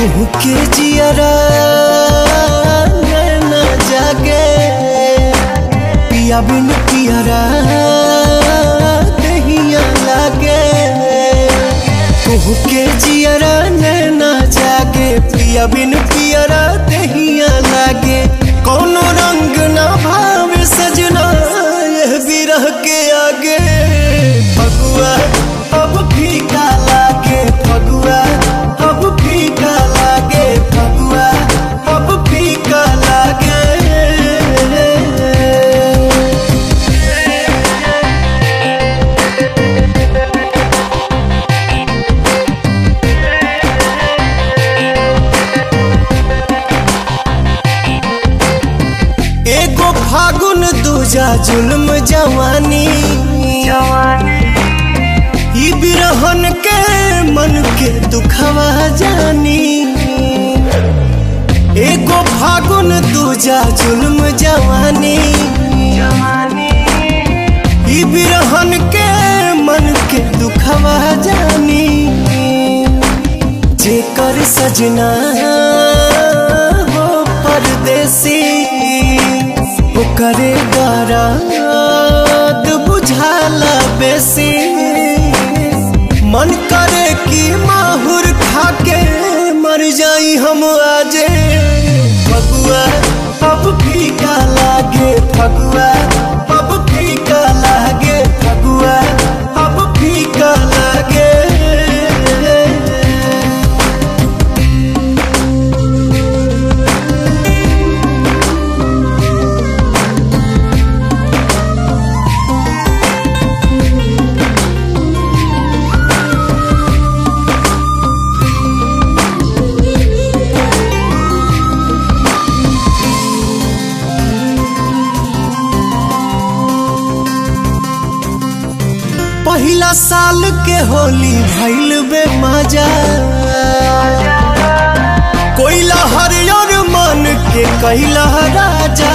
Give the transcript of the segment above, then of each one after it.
के जियरा नैना जागे पिया बिन पियरा दहिया लागे। के जियरा नैना जागे पिया बिन पियरा दहिया लागे। कोनो रंग ना भावे सजना यह बिरह के आगे। फगुआ अब फीका लागे फगुआ अब फीका लागे फगुआ अब फीका लागे। एगो फागुन दूजा जुल्म जवानी ई बिरहन के मन के दुखवा जानी। एगो फागुन दूजा जुल्म जवानी ई बिरहन के मन के दुखवा जानी। जेकर सजना हो परदेसी करे दर्द बुझाला बेसी। मन करे कि माहुर खाके मर जाई हम आजे। फगुआ अब फीका लागे फगुआ अब फीका लागे फगुआ अब फीका लागे। पहिला साल के होली भइल बे मजा। कोइला हरियर मन के कैला राजा।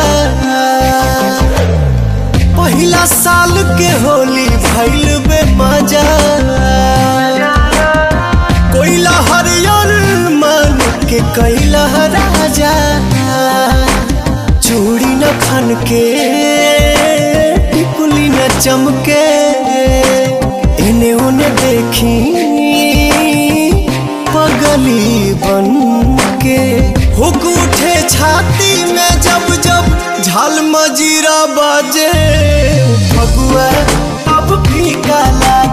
पहिला साल के होली भइल बे मजा। कोइला हरियर मन के कैला राजा। चूड़ी न खन के टिकुली न चमके इन्हें उन्हें देखी पगली बन के। हुक उठे छाती में जब जब झाल मजीरा बाजे। फगुआ अब फीका लागे।